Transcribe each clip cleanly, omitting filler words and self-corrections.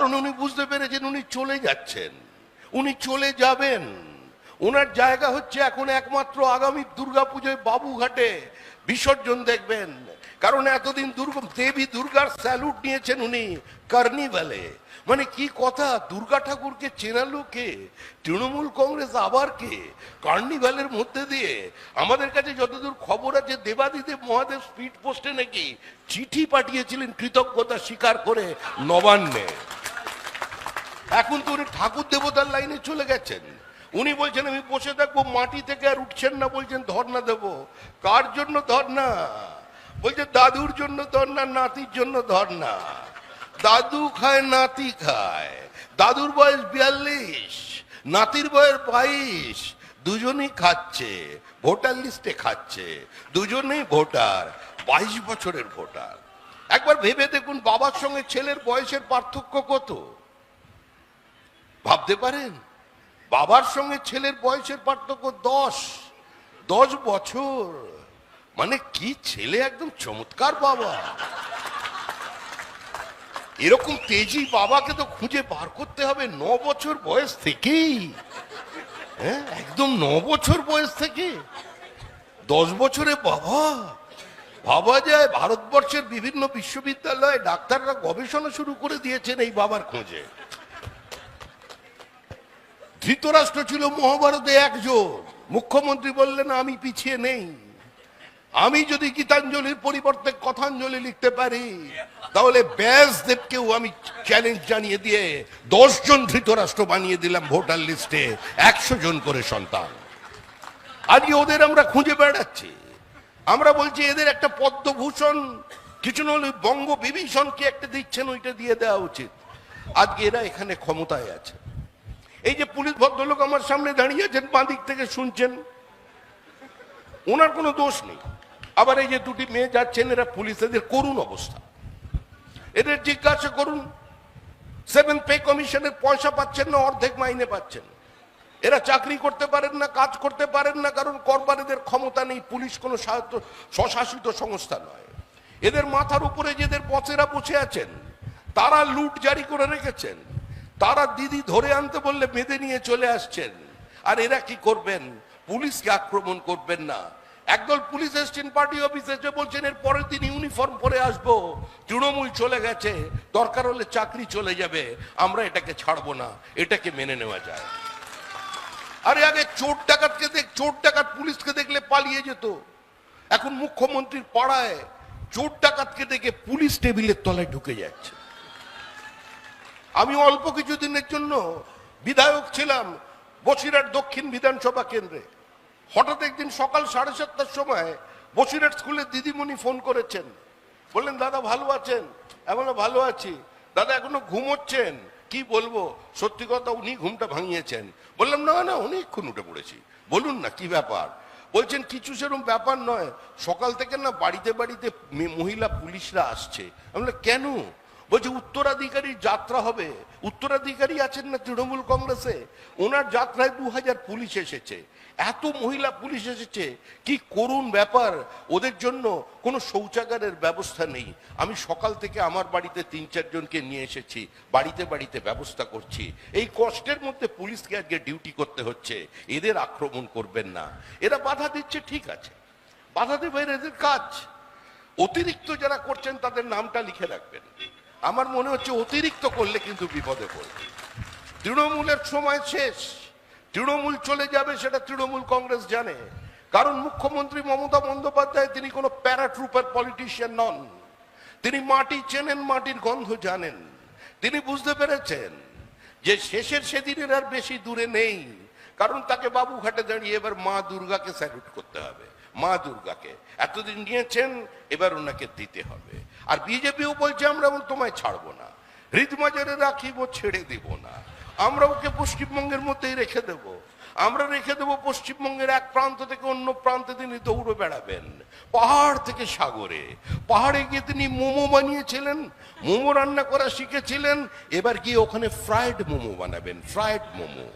কারণ উনি বুঝতে পেরেছেন উনি চলে যাচ্ছেন, উনি চলে যাবেন। ওনার জায়গা হচ্ছে এখন একমাত্র আগামী দুর্গাপুজোয় বাবুঘাটে বিসর্জন দেখবেন। কারণ এতদিন দেবী দুর্গার স্যালুট নিয়েছেন উনি কার্নিভালে। মানে কি কথা, দুর্গা ঠাকুরকে চেনালো কে? তৃণমূল কংগ্রেস আবার কে? কার্নিভালের মধ্যে দিয়ে আমাদের কাছে যতদূর খবর আছে দেবাদিদেব মহাদেব স্পিড পোস্টে নাকি চিঠি পাঠিয়েছিলেন কৃতজ্ঞতা স্বীকার করে নবান্নে। এখন তো উনি ঠাকুর দেবতার লাইনে চলে গেছেন। উনি বলছেন আমি বসে থাকবো, মাটি থেকে আর উঠছেন না, বলছেন ধর্ণা দেব। কার জন্য ধর্ণা? বলছে দাদুর জন্য ধর্ণা, নাতির জন্য ধর্ণা। দাদু খায় নাতি খায়, দাদুর বয়স 42, নাতির বয়স 22, দুজনেই খাচ্ছে, ভোটার লিস্টে খাচ্ছে, দুজনেই ভোটার, 22 বছরের ভোটার। একবার ভেবে দেখুন বাবার সঙ্গে ছেলের বয়সের পার্থক্য কত, ভাবতে পারেন? বাবার সঙ্গে ছেলের বয়সের পার্থক্য 10 বছর। মানে কি ছেলে, একদম চমৎকার বাবা। এরকম তেজি বাবাকে তো খুঁজে বার করতে হবে 9 বছর বয়স থেকেই। হ্যাঁ, একদম 9 বছর বয়স থেকে 10 বছরে বাবা। ভাবা যায় ভারতবর্ষের বিভিন্ন বিশ্ববিদ্যালয়ে ডাক্তাররা গবেষণা শুরু করে দিয়েছেন এই বাবার খোঁজে। ধৃতরাষ্ট্র ছিল মহাভারতে একজন, মুখ্যমন্ত্রী বললেন আমি পিছিয়ে নেই, আমি যদি গীতাঞ্জলির পরিবর্তে কথাঞ্জলি লিখতে পারি তাহলে ব্যাসদেবকেও আমি চ্যালেঞ্জ জানিয়ে দিয়ে 10 জন ধৃতরাষ্ট্র বানিয়ে দিলাম ভোটার লিস্টে, 100 জন করে সন্তান। আজকে ওদের আমরা খুঁজে বেড়াচ্ছি, আমরা বলছি এদের একটা পদ্মভূষণ, কিছু নলে বঙ্গ বিভীষণ কি একটা দিচ্ছেন, ওইটা দিয়ে দেওয়া উচিত। আজকে এরা এখানে ক্ষমতায় আছে। এই যে পুলিশ ভদ্রলোক আমার সামনে দাঁড়িয়ে আছেন, বাঁ দিক থেকে শুনছেন, ওনার কোনো দোষ নেই। আবার এই যে দুটি মেয়ে যাচ্ছেন, এরা পুলিশ, এদের করুণ অবস্থা। এদের জিজ্ঞাসা করুন, 7 পে কমিশনের পয়সা পাচ্ছেন না, অর্ধেক মাইনে পাচ্ছেন। এরা চাকরি করতে পারেন না, কাজ করতে পারেন না, কারণ করবার এদের ক্ষমতা নেই। পুলিশ কোনো স্বশাসিত সংস্থা নয়। এদের মাথার উপরে যেদের বসেরা বসে আছেন তারা লুট জারি করে রেখেছেন। তারা দিদি ধরে আনতে বললে বেঁধে নিয়ে চলে আসছেন। আর এরা কি করবেন? পুলিশকে আক্রমণ করবেন না। একদল পুলিশ এসছেন পার্টি অফিসে, যে বলছেন এর পরের দিন ইউনিফর্ম পরে আসবো, তৃণমূল চলে গেছে, দরকার হলে চাকরি চলে যাবে, আমরা এটাকে ছাড়বো না, এটাকে মেনে নেওয়া যায়। আরে আগে চোর ডাকাত পুলিশকে দেখলে পালিয়ে যেত। এখন মুখ্যমন্ত্রীর পাড়ায় চোর ডাকাতকে দেখে পুলিশ টেবিলের তলায় ঢুকে যাচ্ছে। আমি অল্প কিছুদিনের জন্য বিধায়ক ছিলাম বসিরহাট দক্ষিণ বিধানসভা কেন্দ্রে। হঠাৎ একদিন সকাল 7:30টার সময় বসিরহাট স্কুলের দিদিমণি ফোন করেছেন, বললেন দাদা ভালো আছেন? এমন ভালো আছি। দাদা এখনো ঘুমোচ্ছেন? কি বলবো, সত্যি কথা উনি ঘুমটা ভাঙিয়েছেন। বললাম না না, অনেকক্ষণ উঠে পড়েছি, বলুন না কি ব্যাপার। বলছেন কিছু সেরকম ব্যাপার নয়, সকাল থেকে না বাড়িতে বাড়িতে মহিলা পুলিশরা আসছে। আমি বললাম কেন? বলছে উত্তরাধিকারীর যাত্রা হবে। উত্তরাধিকারী আছেন না তৃণমূল কংগ্রেসে, ওনার যাত্রায় 2000 পুলিশ এসেছে, এত মহিলা পুলিশ এসেছে, কি করুণ ব্যাপার। ওদের জন্য কোনো শৌচাগারের ব্যবস্থা নেই। আমি সকাল থেকে আমার বাড়িতে 3-4 জনকে নিয়ে এসেছি, বাড়িতে বাড়িতে ব্যবস্থা করছি। এই কষ্টের মধ্যে পুলিশকে আজকে ডিউটি করতে হচ্ছে। এদের আক্রমণ করবেন না। এরা বাধা দিচ্ছে, ঠিক আছে, বাধা দেবে, এদের কাজ। অতিরিক্ত যারা করছেন তাদের নামটা লিখে রাখবেন। আমার মনে হচ্ছে অতিরিক্ত করলে কিন্তু বিপদে পড়বে। তৃণমূলের সময় শেষ, তৃণমূল চলে যাবে সেটা তৃণমূল কংগ্রেস জানে। কারণ মুখ্যমন্ত্রী মমতা বন্দ্যোপাধ্যায় তিনি কোনো প্যারাট্রুপার পলিটিশিয়ান নন। তিনি মাটি চেনেন, মাটির গন্ধ জানেন। তিনি বুঝতে পেরেছেন যে শেষের সেদিনের আর বেশি দূরে নেই। কারণ তাকে বাবুঘাটে দাঁড়িয়ে এবার মা দুর্গাকে স্যালুট করতে হবে। মা দুর্গাকে এতদিন নিয়েছেন, এবার ওনাকে দিতে হবে। আর বিজেপিও বলছে আমরা তোমায় ছাড়বো না, হৃদমাজারে রাখিব, ছেড়ে দিব না। আমরা ওকে পশ্চিমবঙ্গের মধ্যেই রেখে দেব। আমরা রেখে দেবো পশ্চিমবঙ্গের এক প্রান্ত থেকে অন্য প্রান্তে তিনি দৌড়ে বেড়াবেন, পাহাড় থেকে সাগরে। পাহাড়ে গিয়ে তিনি মোমো বানিয়েছিলেন, মোমো রান্না করা শিখেছিলেন, এবার গিয়ে ওখানে ফ্রাইড মোমো বানাবেন, ফ্রাইড মোমো।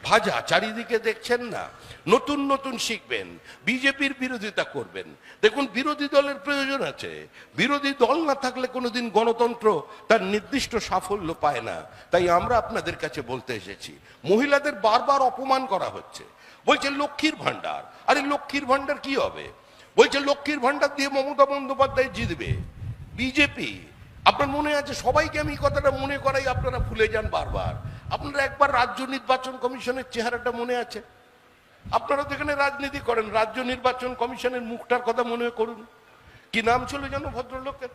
ভাজা, চারিদিকে দেখছেন না? নতুন নতুন শিখবেন, বিজেপির বিরোধিতা করবেন। দেখুন, বিরোধী দলের প্রয়োজন আছে। বিরোধী দল না থাকলে কোনোদিন গণতন্ত্র তার নির্দিষ্ট সাফল্য পায় না। তাই আমরা আপনাদের কাছে বলতে এসেছি, মহিলাদের বারবার অপমান করা হচ্ছে। বলছে লক্ষ্মীর ভান্ডার। আরে লক্ষ্মীর ভান্ডার কি হবে? বলছে লক্ষ্মীর ভান্ডার দিয়ে মমতা বন্দ্যোপাধ্যায় জিতবে বিজেপি। আপনার মনে আছে? সবাইকে আমি কথাটা মনে করাই, আপনারা ভুলে যান বারবার। আপনারা একবার রাজ্য নির্বাচন কমিশনের চেহারাটা মনে আছে? আপনারা তো এখানে রাজনীতি করেন, রাজ্য নির্বাচন কমিশনের মুখটার কথা মনে করুন। কি নাম ছিল জানো ভদ্রলোকের?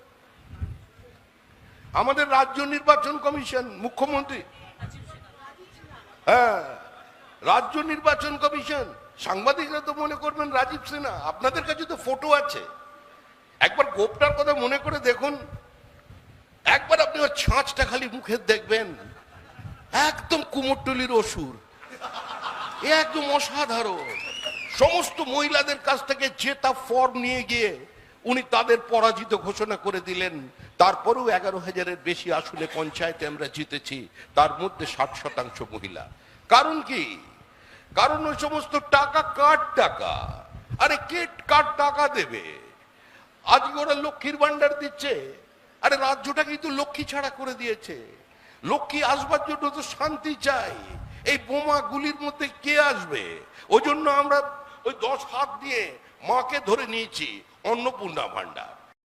আমাদের রাজ্য নির্বাচন কমিশন, মুখ্যমন্ত্রী, হ্যাঁ, রাজ্য নির্বাচন কমিশন। সাংবাদিকরা তো মনে করবেন রাজীব সিনহা। আপনাদের কাছে তো ফটো আছে, একবার গোপটার কথা মনে করে দেখুন। একবার আপনি ওর ছাঁচটা খালি মুখে দেখবেন, একদম কুমোরটুলির অসুর, একদম অসাধারণ। সমস্ত মহিলাদের কাছ থেকে যে তা ফর্ম নিয়ে গিয়ে উনি তাদের পরাজিত ঘোষণা করে দিলেন। তারপরেও 11,000-এর বেশি আসলে পঞ্চায়েতে আমরা জিতেছি, তার মধ্যে 60% মহিলা। কারণ কি? কারণ ওই সমস্ত টাকা কার টাকা? আরে কে কার টাকা দেবে? আজকে ওরা লক্ষ্মীর ভান্ডার দিচ্ছে। আরে রাজ্যটা কিন্তু লক্ষ্মী ছাড়া করে দিয়েছে। লক্ষ্মী আসবার জন্য তো শান্তি চাই। এই বোমা গুলির মধ্যে কে আসবে? ওই জন্য আমরা ওই 10 হাত দিয়ে মাকে ধরে নিয়েছি অন্নপূর্ণা ভান্ডার।